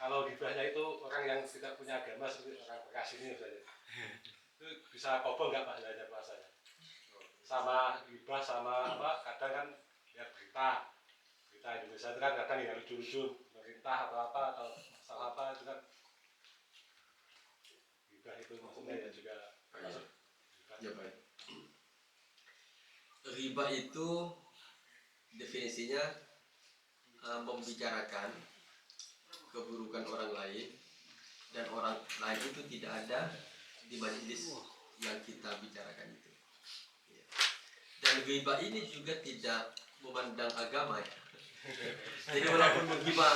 Kalau gibahnya itu orang yang tidak punya agama seperti orang Bekasi ini misalnya, itu bisa kobong nggak pahalanya puasanya? Sama gibah sama apa? Kadang kan ya berita Indonesia itu kan kadang yang lucu-lucu pemerintah atau apa atau masalah apa itu kan gibah itu maksudnya ya juga masuk. Ya baik. Riba itu definisinya membicarakan keburukan orang lain dan orang lain itu tidak ada di majelis yang kita bicarakan itu. Dan ghibah ini juga tidak memandang agama ya. Jadi walaupun menghibah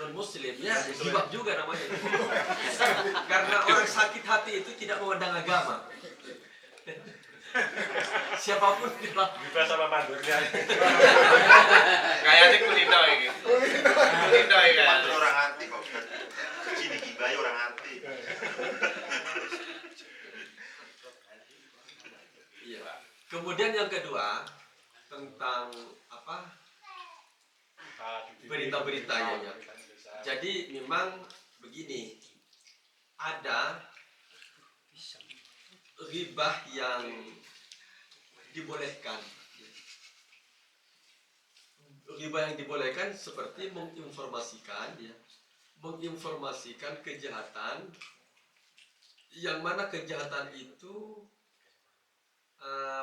non muslim ya ghibah juga namanya. Karena orang sakit hati itu tidak memandang agama. Siapapun Gibah sama mandornya. Kayaknya kulindo ini. Kulindo ini kan. Mandur orang anti kok. Sini gibah orang anti. Iya. Kemudian yang kedua tentang apa? Berita-beritanya ya. Jadi memang begini, ada ghibah yang dibolehkan. Ghibah yang dibolehkan seperti menginformasikan ya, menginformasikan kejahatan yang mana kejahatan itu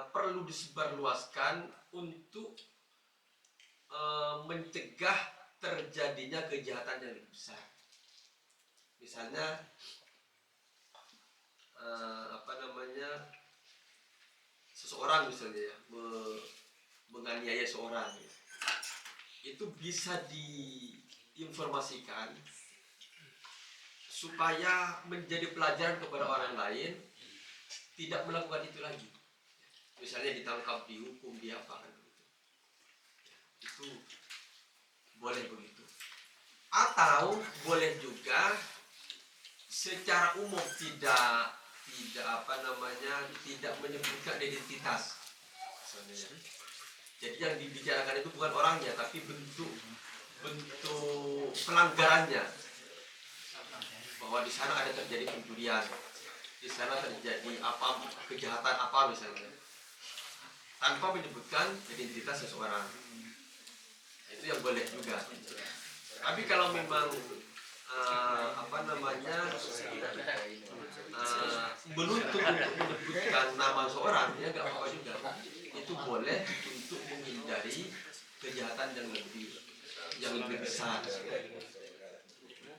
perlu disebarluaskan untuk mencegah terjadinya kejahatan yang lebih besar. Misalnya seseorang misalnya ya, menganiaya seorang ya, itu bisa diinformasikan supaya menjadi pelajaran kepada orang lain tidak melakukan itu lagi. Misalnya ditangkap, dihukum, diapakan begitu. Itu boleh begitu. Atau boleh juga secara umum tidak menyebutkan identitas. Misalnya. Jadi yang dibicarakan itu bukan orangnya tapi bentuk pelanggarannya. Bahwa di sana ada terjadi pencurian, di sana terjadi apa kejahatan apa misalnya, tanpa menyebutkan identitas seseorang. Itu yang boleh juga. Tapi kalau memang menuntut untuk menyebutkan nama seorang ya nggak apa-apa juga. Itu boleh untuk menghindari kejahatan yang lebih besar.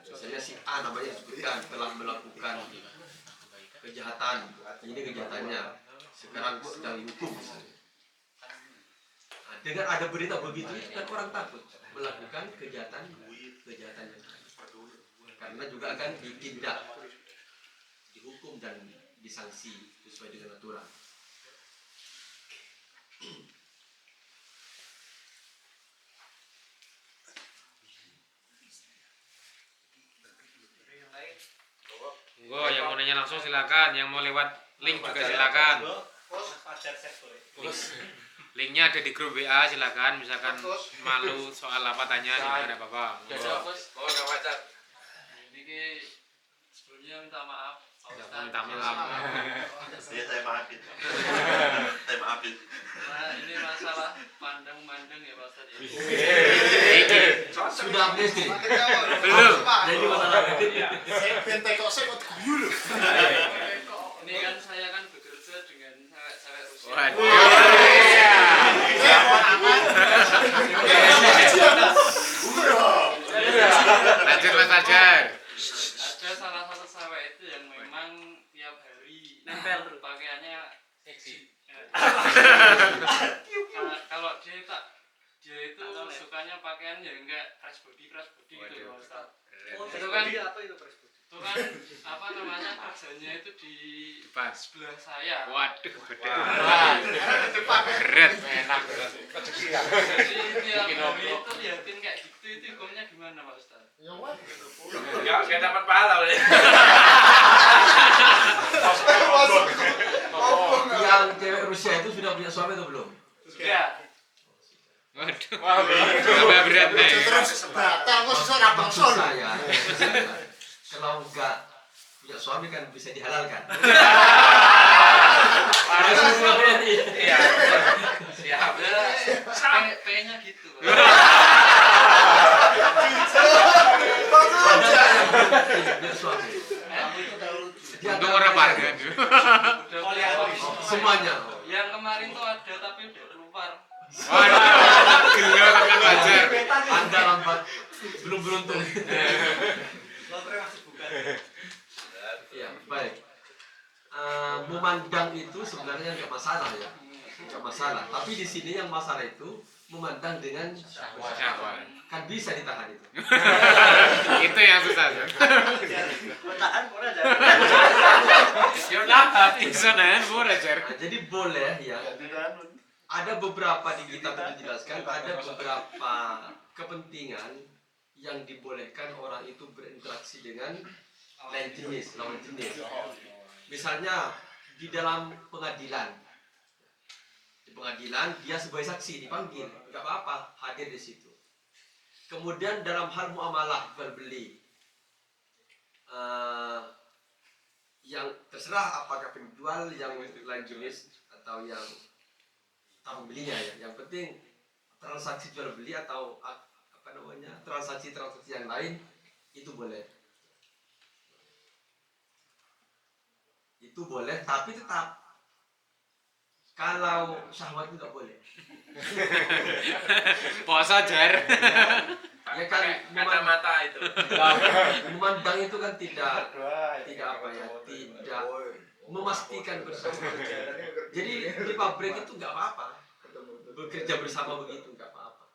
Misalnya si A namanya disebutkan telah melakukan kejahatan, ini kejahatannya sekarang sedang dihukum misalnya. Nah, dengan ada berita begitu kan orang takut melakukan kejahatan yang lain. Karena juga akan ditindak, dihukum dan disanksi sesuai dengan aturan. Yang mau nanya langsung silakan, yang mau lewat link juga silakan. Linknya ada di grup WA, silakan. Misalkan malu soal apa tanya, tidak ada apa-apa. Ini sebelumnya minta maaf. Minta maaf. Ya saya maafin. Saya maafin. Nah ini masalah mandeng-mandeng ya Pak Ustadz. Sudah amnesti? Belum. Jadi masalah Saya pentek kok saya kok guyu loh. Ini kan saya kan bekerja dengan cewek Rusia. Waduh. Lanjut Mas Fajar. Ada salah satu cewek itu yang memang tiap hari nempel pakaiannya seksi. Kalau dia itu sukanya pakaian yang enggak crash body gitu Pak Ustadz. Itu kan itu kan apa namanya kerjanya itu di sebelah saya. Waduh, gede. Berat. Enak. Rezeki ya. Jadi tiap hari itu liatin kayak gitu itu hukumnya gimana Pak Ustadz? Enggak dapat pahala oleh. yang cewek Rusia itu sudah punya suami atau belum? Sudah. Waduh. Tambah berat nih. Terus batal kok sesuk ra Maksud bangsa. saya, kalau enggak punya suami kan bisa dihalalkan. Harus Iya. Siap. P-nya gitu. Punya suami. Dia untuk akan- orang parga. Semuanya. Yang kemarin tuh ada tapi udah keluar. Waduh, gelo kan wajar. Anda lambat, belum beruntung. Ya, baik. Memandang itu sebenarnya nggak masalah ya, nggak masalah. Tapi di sini yang masalah itu memandang dengan syahwat. Syahwat. Kan bisa ditahan itu. Itu yang susah. Bertahan pun aja. Ya udah, bisa nih, boleh cer. Nah, jadi boleh ya. Ada beberapa di kitab itu dijelaskan, ada beberapa kepentingan yang dibolehkan orang itu berinteraksi dengan lawan jenis. Misalnya di dalam pengadilan. Di pengadilan dia sebagai saksi dipanggil, nggak apa-apa hadir di situ. Kemudian dalam hal muamalah jual beli, yang terserah apakah penjual yang lain jenis atau yang pembelinya ya. Yang penting transaksi jual beli atau apa namanya transaksi yang lain itu boleh. Itu boleh, tapi tetap kalau syahwat itu nggak boleh. Puasa jar. Ya kan Kacamata itu. memandang itu kan tidak apa ya, tidak memastikan bersama. Jadi di pabrik itu nggak apa-apa, bekerja bersama begitu nggak apa-apa.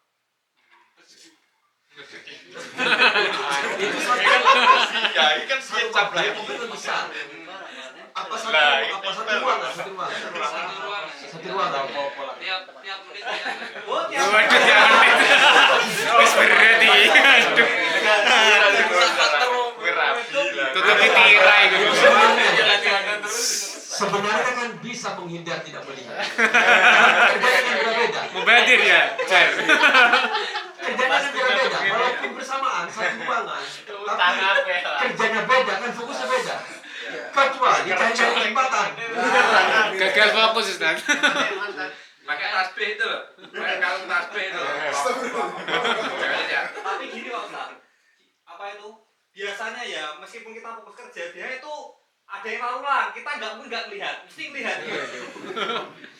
Itu satu Ya, ini kan satu siap pabrik lagi. mobil kan besar. Apa satu Lah, itu satu kan- ruangan. Satu ruangan. Satu ruangan. Tiap menit ya. Oh, tiap Waduh, jangan itu. Wis berat iki. Aduh. Tutup tirai gitu. Sebenarnya kan bisa menghindar tidak melihat. Kerjanya kan berbeda. Mubadir ya, jar. Kerjanya kan berbeda. Walaupun bersamaan satu ruangan, tapi kerjanya beda kan fokusnya beda. Kecuali cari jembatan. Gagal fokus Ustaz. Pakai tasbih itu loh. Pakai kalung tasbih itu loh. Ya. Tapi gini Pak Ustaz, apa itu? Biasanya ya meskipun kita fokus kerja, dia itu ada yang lalu kita nggak melihat, mesti melihat.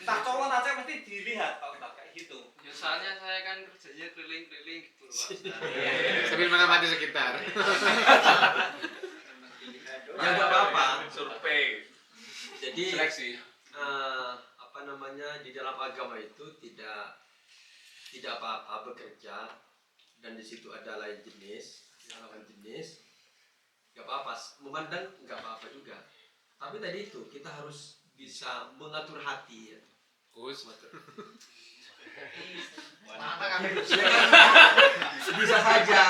Entah cowok entah cewek mesti dilihat kalau Ustaz kayak gitu. Ya, soalnya saya kan kerjanya keliling-keliling gitu loh Pak Ustaz. Sambil mengamati sekitar. Ya nggak apa-apa. Survei. Jadi Seleksi. apa namanya di dalam agama itu tidak apa-apa bekerja dan di situ ada lain jenis, lawan jenis, nggak apa-apa. Memandang nggak apa-apa juga. Tapi tadi itu kita harus bisa mengatur hati ya. Us. Bisa saja.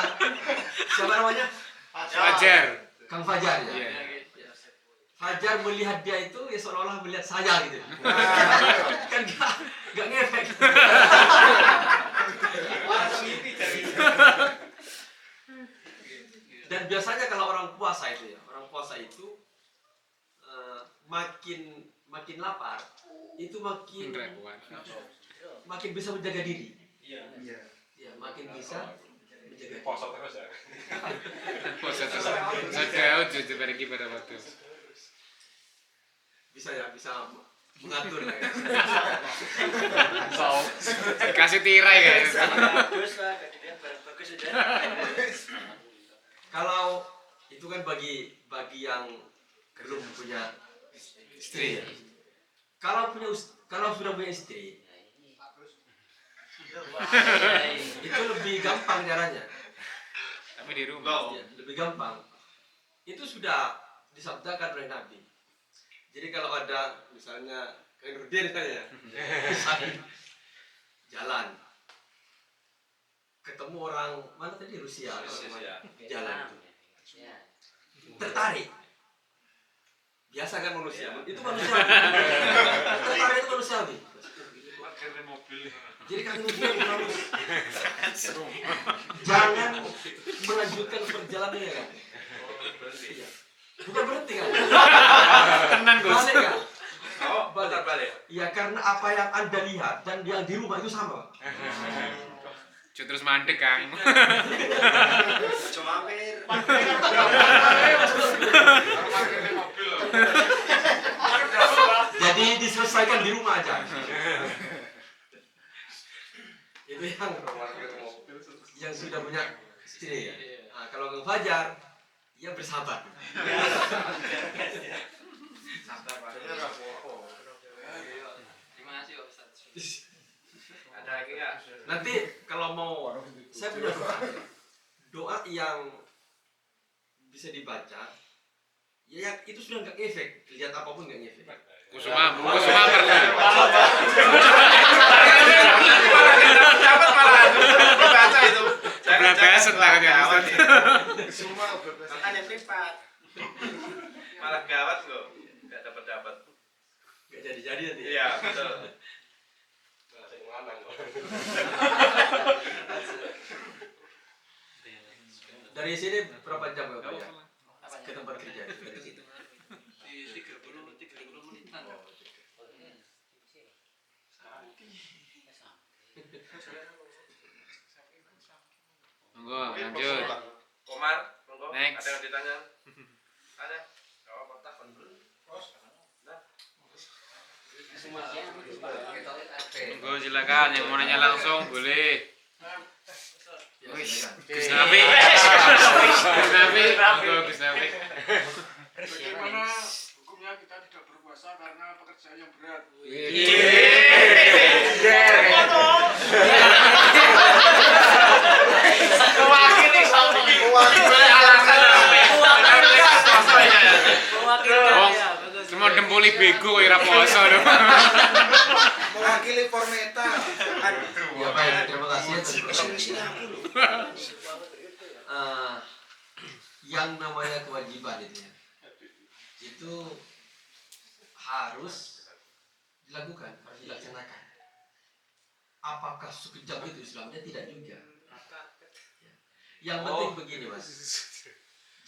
Siapa namanya? Wajar. Kang Fajar ya. Iya. Fajar melihat dia itu ya seolah-olah melihat saya gitu. Kan nggak ngefek. Dan biasanya kalau orang puasa itu ya, orang puasa itu makin lapar, itu makin bisa menjaga diri. Iya. Ya, makin bisa menjaga diri. Poso terus ya. Puasa terus. Saya jujur pergi pada waktu. Bisa ya, bisa mengatur ya. Kasih tirai guys. Bagus lah, gak dilihat bagus sudah. Kalau itu kan bagi yang belum punya istri ya. Kalau sudah punya istri, itu lebih gampang caranya. Tapi di rumah. Ya, lebih gampang. Itu sudah disabdakan oleh Nabi. Jadi kalau ada misalnya kayak Nurdin ya, jalan, ketemu orang mana tadi Rusia, jalan, tertarik. Biasa kan manusia, itu manusia. Tertarik itu manusiawi. parkir mobil. Jadi kami harus jangan melanjutkan perjalanan ya kan. Iya. Bukan berhenti kan? Tenan Gus. Balik kan? Oh, bentar balik. Ya karena apa yang Anda lihat dan yang di rumah itu sama. Cuk terus mandek Kang. Cuma mampir. Jadi diselesaikan di rumah aja. Itu yang sudah punya istri ya. Nah, kalau Kang Fajar, ya bersabar. Sabar, Pak. Terima kasih Ustaz. Ada lagi enggak? Nanti kalau mau saya punya doa yang bisa dibaca, ya yang itu sudah nggak ngefek, lihat apapun nggak ngefek. Kusuma pernah. Dapat malah. Baca itu. Pernah beset tangannya Ustaz. Semua makanya privat. Malah gawat kok. Enggak dapat. Nggak jadi nanti. Iya, betul. Sing lanang kok. Dari sini berapa jam Bapak ya? Ke tempat kerja. Di 30 menitan. Monggo lanjut. Komar, monggo. Next. Ada yang ditanya? Ada? Jawab kontak dulu. Monggo silakan yang mau nanya langsung boleh. Ya, silakan. Gus Nafi. Gus Nafi. Monggo Gus Nafi. Bagaimana hukumnya kita tidak berpuasa karena pekerjaan yang berat? Mewakili Saudi. Alasan Semua dempuli bego kok ora poso lho. Mewakili Formeta. Ya baik, terima kasih. Yang namanya kewajiban itu ya, itu harus dilakukan, harus dilaksanakan. Apakah sekejap itu Islamnya? Tidak juga. Ya. Yang penting begini Mas.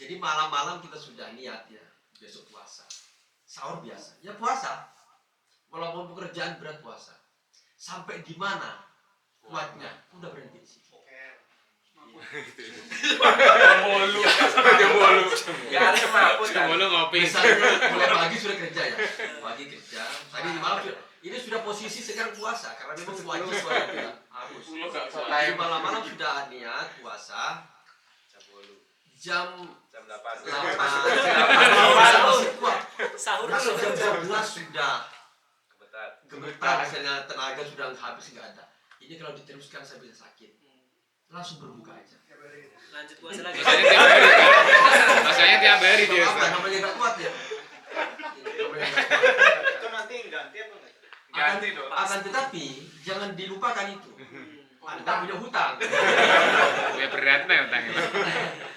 Jadi malam-malam kita sudah niat ya, besok puasa. Sahur biasa, ya puasa. Walaupun pekerjaan berat puasa. Sampai di mana kuatnya, udah berhenti di situ. Mulu ngopi. Misalnya mulai pagi sudah kerja ya, pagi kerja. Tadi di malam sudah, ini sudah posisi sekarang puasa karena memang wajib sholat ya, harus. Jadi malam-malam sudah niat puasa. Jam 8. 8 masih kuat. Masuk jam 12 sudah gemetar, misalnya tenaga sudah habis nggak ada. Ini kalau diteruskan saya bisa sakit. Langsung berbuka aja. Lanjut puasa lagi. Masanya tiap hari dia. Apa namanya nggak kuat ya? Itu nanti ganti apa enggak? Ganti dong. Akan tetapi jangan dilupakan itu. Anda punya hutang. Ya berat nih utang itu.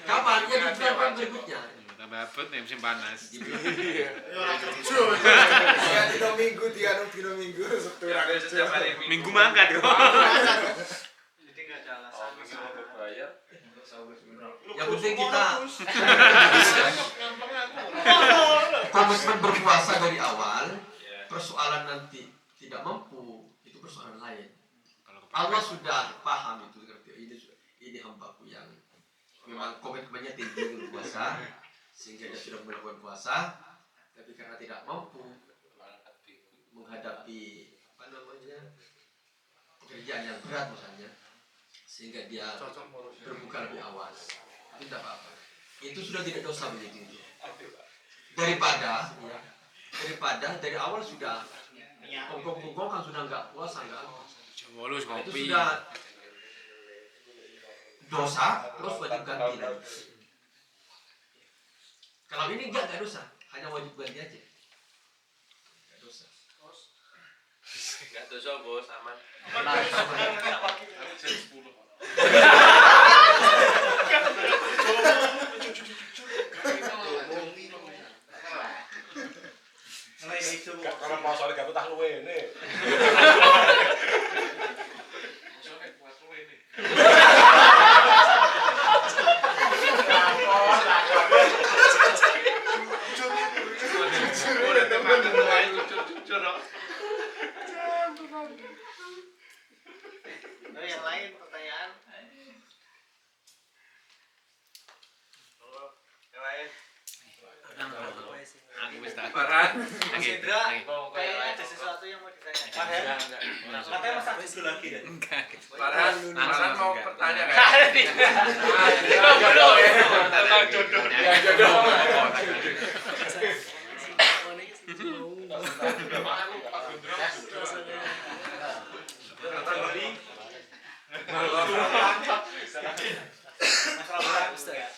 Kapan? Ya di bulan berikutnya. Tambah abot nih musim panas. Tiga minggu, Sabtu. Setiap hari Minggu mangkat kok. Jadi enggak ada alasan. Yang penting kita komitmen berpuasa dari awal. Persoalan nanti tidak mampu itu persoalan lain. Allah sudah paham itu, ini hambaku yang memang komitmennya tinggi untuk puasa, sehingga dia sudah melakukan puasa, tapi karena tidak mampu menghadapi pekerjaan yang berat misalnya, sehingga dia berbuka lebih awal, itu tidak apa-apa. Itu sudah tidak dosa begitu. Daripada dari awal sudah pokok-pokok kan sudah nggak puasa nggak. Mulus Itu ngopi. sudah dosa, terus wajib ganti. Kalau ini enggak dosa, hanya wajib ganti aja. Enggak dosa. Enggak dosa, Bos, aman. Kalau mau soal gak betah luwe nih. lagi. Hendra, Lagi. kayaknya ada sesuatu yang mau ditanya. Padahal katanya masa dulu lagi deh. Farhan mau bertanya kan? Belum ya. Tentang jodoh. Ya, jodoh.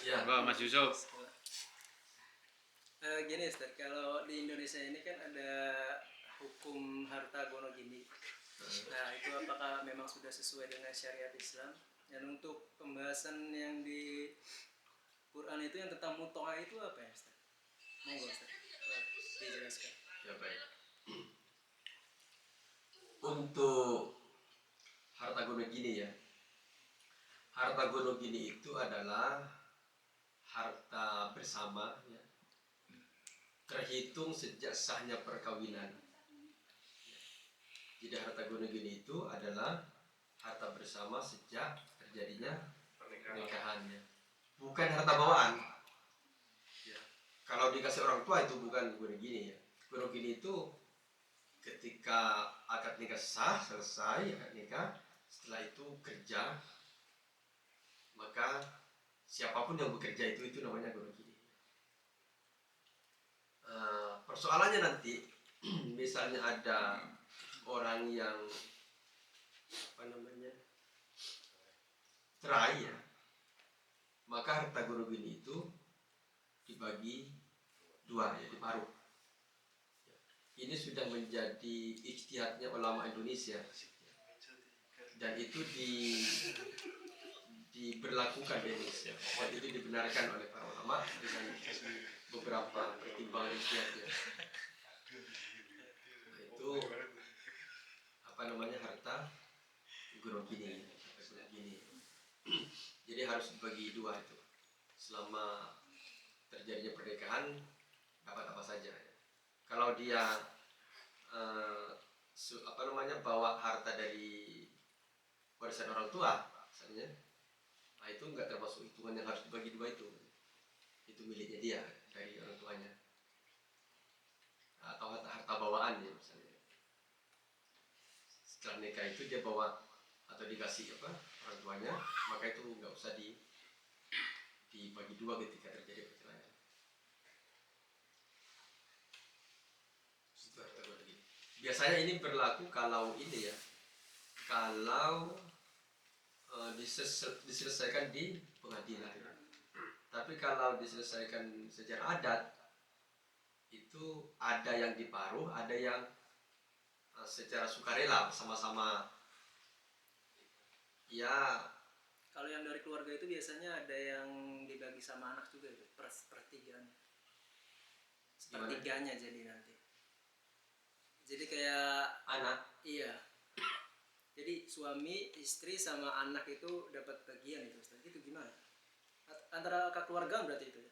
Ya. Mbak Mas Yusuf. Gini Ustaz, kalau di Indonesia ini kan ada hukum harta gono gini. Nah, itu apakah memang sudah sesuai dengan syariat Islam? Dan untuk pembahasan yang di Quran itu yang tentang mutoah itu apa ya Ustaz? Monggo Ustaz, dijelaskan. Ya baik. Untuk harta gono gini ya. Harta gono gini itu adalah harta bersama ya. Terhitung sejak sahnya perkawinan. Jadi harta gono gini itu adalah harta bersama sejak terjadinya pernikahannya. Bukan harta bawaan. Ya. Kalau dikasih orang tua itu bukan gono gini ya. Gono gini itu ketika akad nikah sah, selesai akad nikah, setelah itu kerja, maka siapapun yang bekerja itu namanya gono gini. Persoalannya nanti misalnya ada orang yang cerai ya, maka harta gono gini itu dibagi dua ya, diparuh. Ini sudah menjadi ijtihadnya ulama Indonesia dan itu diberlakukan di Indonesia dan itu dibenarkan oleh para ulama dengan beberapa pertimbangan ijtihadnya. Itu harta gono gini. Jadi harus dibagi dua itu. Selama terjadinya pernikahan dapat apa saja ya. Kalau dia bawa harta dari warisan orang tua misalnya, nah itu enggak termasuk hitungan yang harus dibagi dua itu miliknya dia dari orang tuanya, atau harta bawaan ya misalnya. Setelah nikah itu dia bawa atau dikasih orang tuanya, maka itu enggak usah dibagi dua ketika terjadi perceraian. Biasanya ini berlaku kalau diselesaikan di pengadilan. Tapi kalau diselesaikan secara adat, itu ada yang diparuh, ada yang secara sukarela sama-sama. Ya. Kalau yang dari keluarga itu biasanya ada yang dibagi sama anak juga itu, sepertiganya jadi nanti. Jadi kayak anak. Iya. Jadi suami, istri sama anak itu dapat bagian itu, Ustaz. Itu gimana? Antara keluarga berarti itu?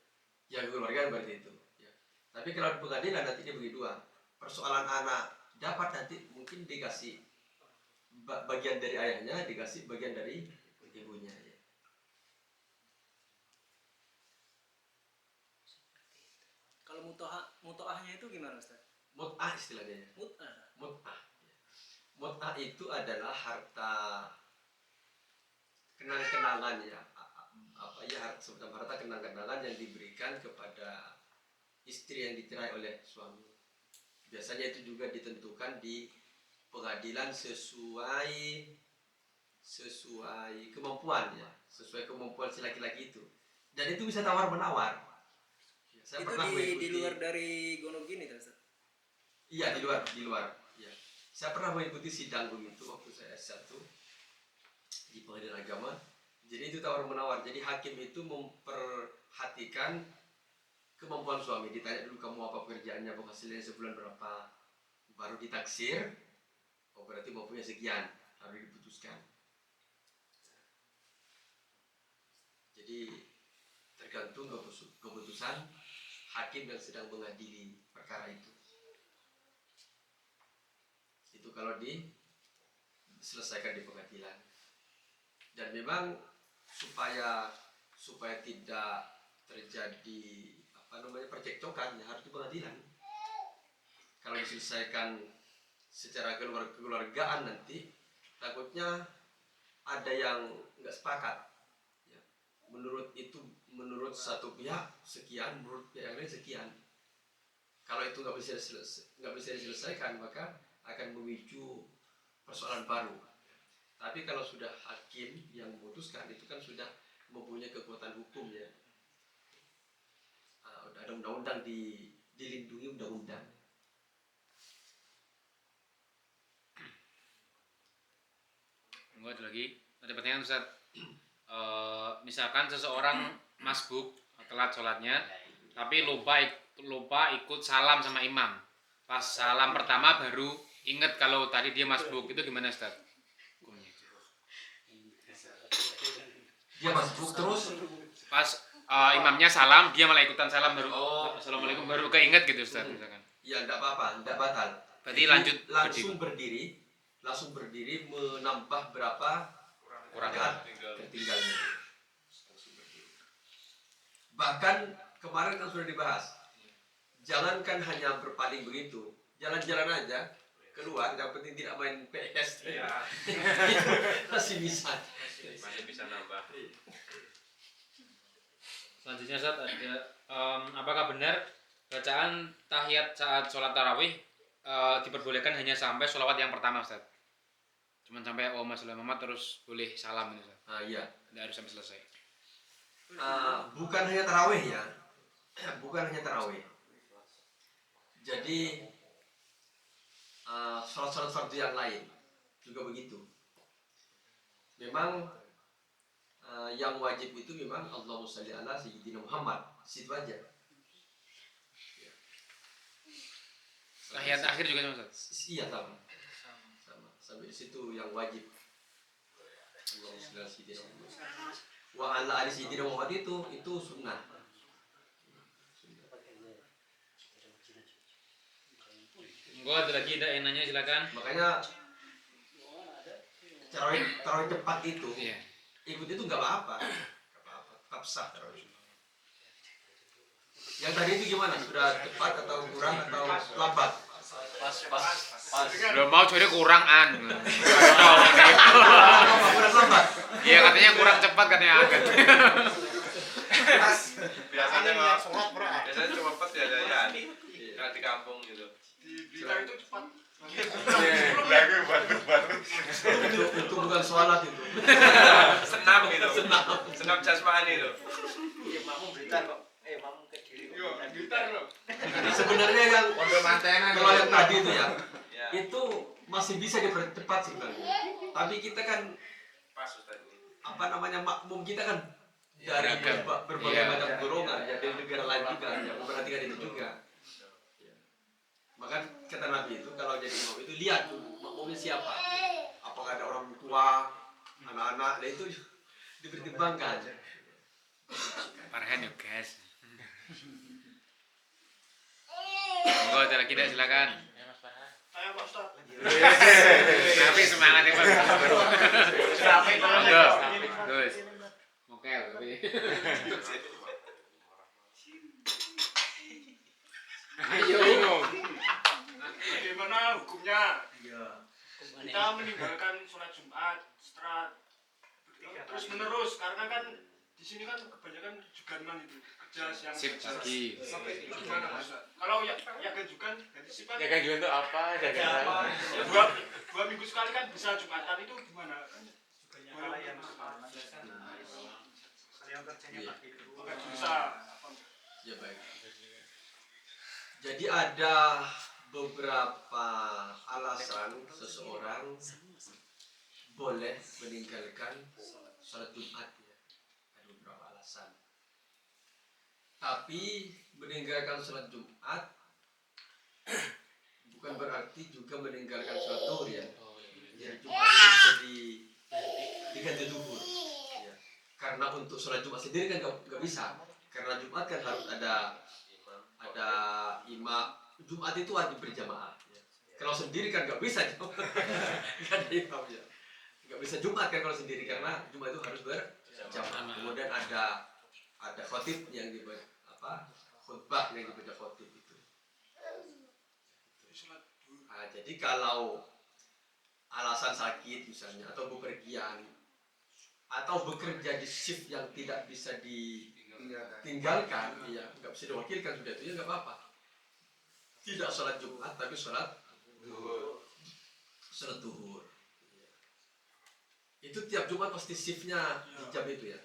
Ya keluarga berarti itu. Ya. Tapi kalau di pengadilan nanti dia bagi dua. Persoalan anak dapat nanti mungkin dikasih bagian dari ayahnya, dikasih bagian dari ibunya. Ya. Kalau mutoahnya itu gimana, Ustaz? Mut'ah istilahnya. Mut'ah. Mut'ah itu adalah harta kenang-kenangan ya. Harta kenang-kenangan yang diberikan kepada istri yang dicerai oleh suami. Biasanya itu juga ditentukan di pengadilan sesuai kemampuan ya, sesuai kemampuan si laki-laki itu. Dan itu bisa tawar-menawar. Ya, saya itu di luar dari gono gini kan, Ustaz? Iya, di luar. Ya. Saya pernah mengikuti sidang begitu waktu saya S1 di pengadilan agama. Jadi itu tawar-menawar. Jadi hakim itu memperhatikan kemampuan suami. Ditanya dulu, kamu apa pekerjaannya, penghasilannya sebulan berapa, baru ditaksir. Oh berarti mampunya sekian, lalu diputuskan. Jadi tergantung keputusan hakim yang sedang mengadili perkara itu. Itu kalau diselesaikan di pengadilan. Dan memang supaya tidak terjadi percekcokan ya harus di pengadilan. kalau diselesaikan secara keluargaan nanti takutnya ada yang nggak sepakat ya. Menurut satu pihak sekian, menurut pihak yang lain sekian. Kalau itu nggak bisa diselesaikan, maka akan memicu persoalan baru. Tapi kalau sudah hakim yang memutuskan, itu kan sudah mempunyai kekuatan hukum ya. Ada undang-undang, dilindungi undang-undang. Enggak ada lagi. Ada pertanyaan Ustaz. Misalkan seseorang masbuk telat sholatnya, tapi lupa ikut salam sama imam. Pas salam pertama baru ingat kalau tadi dia masbuk, itu gimana Ustaz? Dia masbuk terus Pas imamnya salam, dia malah ikutan salam baru. Assalamualaikum baru keinget gitu Ustaz misalkan. ya enggak apa-apa, enggak batal. Berarti Jadi, lanjut langsung berdiri menambah berapa rakaat ketinggalnya. Bahkan kemarin kan sudah dibahas. Jangankan hanya berpaling begitu, jalan-jalan aja keluar, yang penting tidak main PS. Iya. Masih bisa. Masih bisa nambah. Selanjutnya Ustaz ada apakah benar bacaan tahiyat saat sholat tarawih diperbolehkan hanya sampai sholawat yang pertama Ustaz? Cuman sampai Allahumma sholli ala Muhammad terus boleh salam gitu Ustaz. Iya. Tidak harus sampai selesai. Bukan hanya tarawih ya, bukan hanya tarawih. Jadi sholat-sholat fardu yang lain juga begitu. Memang yang wajib itu memang Allahumma sholli ala sayyidina Muhammad, situ aja. Tahiyat akhir juga sama Ustaz? Iya sama. Sampai di situ yang wajib. Allahumma sholli ala sayyidina Muhammad. Wa ala ali sayyidina Muhammad itu sunnah. Enggak ada lagi yang nanya silakan. Makanya tarawih cepat itu, Iya. ikut itu nggak apa-apa, tetap sah tarawih. Yang tadi itu gimana? Sudah cepat atau kurang atau lambat? Pas. Belum mau jadi kurangan. Kurang lambat. Iya katanya kurang cepat katanya agak. Biasanya cuma pet ya ya. Kalau di kampung gitu. Di Blitar itu cepat. Itu bukan sholat itu. Senam gitu. Senam jasmani itu. Yo, Blitar loh. Sebenarnya yang kalau yang tadi itu ya, Ya. itu masih bisa dipercepat sebenarnya. Tapi kita kan Pas Ustaz. makmum kita kan dari berbagai Iya. macam golongan, ya dari negara lain juga, yang memperhatikan itu juga. Maka kata Nabi itu kalau jadi imam itu lihat makmumnya siapa, apakah ada orang tua, anak-anak, nah itu dipertimbangkan. Parahan yuk guys. Enggak ada lagi dah silakan. Saya Pak Ustaz. Tapi semangatnya Pak. Monggo. Terus. Oke, tapi. Ayo. Bagaimana hukumnya? Kita meninggalkan sholat Jumat setelah terus menerus karena kan di sini kan kebanyakan juganan itu kerja siang Sip pagi. Gimana Mas? Kalau ya gajukan ganti sifat Ya kan juga untuk apa? dua minggu sekali kan bisa Jumatan itu gimana? Bukan bisa. Ya baik. Jadi ada beberapa alasan seseorang boleh meninggalkan sholat Jumat ya. Ada beberapa alasan. Tapi meninggalkan sholat Jumat bukan berarti juga meninggalkan sholat Zuhur ya. Jadi Jumat itu bisa diganti Zuhur. Ya. Karena untuk sholat Jumat sendiri kan nggak bisa. Karena Jumat kan harus ada imam. Jumat itu wajib berjamaah. Ya. Kalau sendiri kan nggak bisa, nggak ada imamnya. Nggak bisa Jumat kan kalau sendiri karena Jumat itu harus berjamaah. Kemudian ada khotib yang dibaca khutbah yang dibaca khotib itu. sholat duhur. Nah, jadi kalau alasan sakit misalnya atau bepergian atau bekerja di shift yang tidak bisa ditinggalkan, ya nggak bisa diwakilkan sudah itu ya nggak apa-apa. Tidak sholat Jumat tapi sholat duhur. Itu tiap Jumat pasti shiftnya di jam itu ya.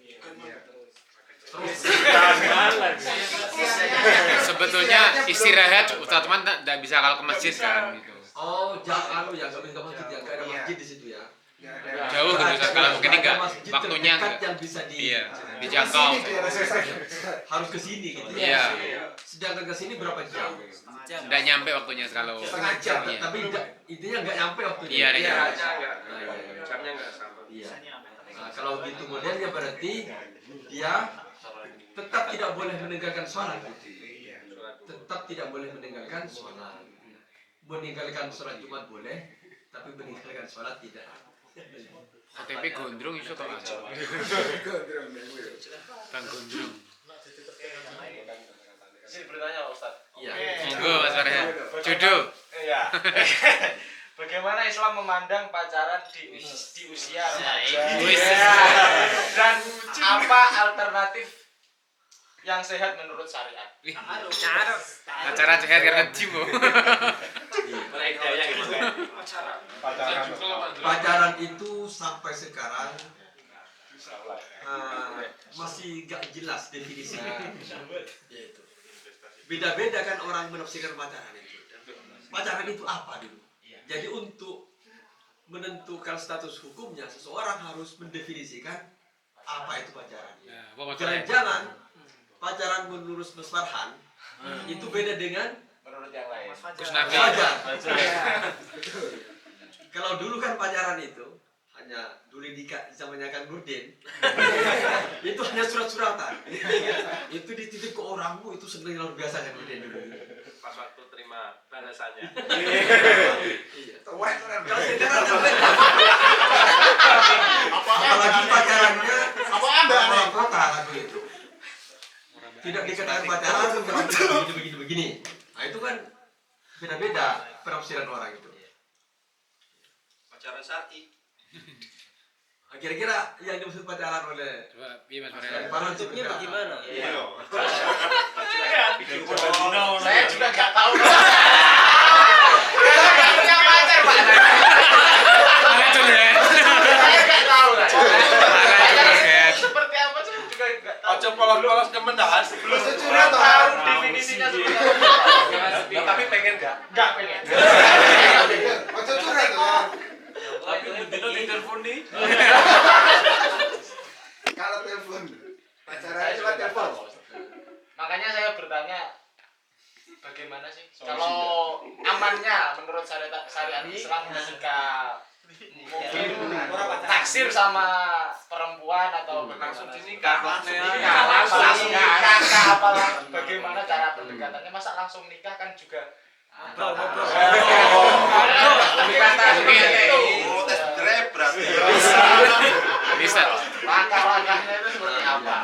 Terus Sebetulnya istirahat Ustaz Teman tidak bisa kalau ke masjid kan gitu. oh jangan ya nggak bisa ke masjid ya, nggak ada masjid di situ ya. Jauh gitu Ustaz, kalau mungkin enggak Masjid waktunya terdekat enggak. yang bisa Iya, dijangkau. harus ke sini gitu ya. Iya. Sedangkan ke sini berapa jam? Enggak nyampe waktunya kalau Setengah jam, Iya. tapi intinya nggak nyampe waktunya. Iya, ada jam. Jamnya enggak sama. Iya. Nah, kalau gitu modelnya berarti dia tetap tidak boleh meninggalkan sholat. Tetap tidak boleh meninggalkan sholat. Meninggalkan sholat Jumat boleh, tapi meninggalkan sholat tidak. KTP gondrong iso tok aja. Bang gondrong. Sini bertanya Pak Ustaz. Iya. Monggo Mas Farhan. Jodoh. Iya. Bagaimana Islam memandang pacaran di usia remaja? Wis. Dan apa alternatif yang sehat menurut syariat? Acara sehat karena gym kok. Pacaran itu sampai sekarang masih gak jelas definisinya. Yaitu. Beda-beda kan orang menafsirkan pacaran itu. Pacaran itu apa dulu? Jadi untuk menentukan status hukumnya, seseorang harus mendefinisikan apa itu pacaran. Jangan-jangan pacaran menurut Mas Farhan itu beda dengan Menurut yang lain. Gus Nabi. Fajar. Kalau dulu kan pacaran itu hanya dulu nikah zamannya Kang Nurdin. Itu hanya surat-suratan. Itu dititip ke orangmu, itu sebenarnya luar biasa Kang Nurdin dulu. Pas waktu terima balasannya. Iya. Kalau sekarang apalagi pacarannya orang kota kan begitu. Tidak dikatakan pacaran begini. Nah itu kan beda-beda penafsiran orang itu. Pacaran syar'i. Nah, kira-kira yang dimaksud pacaran oleh Coba piye Mas Farhan? Farhan Bentuknya bagaimana? Saya juga nggak tahu. Saya punya pacar Pak. Ngacur ya. Saya nggak tahu. Pacaran Seperti apa saya juga nggak tahu. Ojo polos-polos kemenangan. Belum tahu definisinya seperti apa. Tapi pengen enggak? Nggak pengen. Tapi begitu ditelepon nih. Kalau telepon pacaran Saya juga lewat nggak telepon. tahu. Makanya saya bertanya bagaimana sih kalau amannya menurut syariat Islam ketika mungkin taksir sama perempuan atau Langsung bagaimana? dinikah. Langsung nikah apa bagaimana cara pendekatannya, masa langsung nikah kan juga Tes drive berarti. Bisa. langkah-langkahnya itu seperti apa?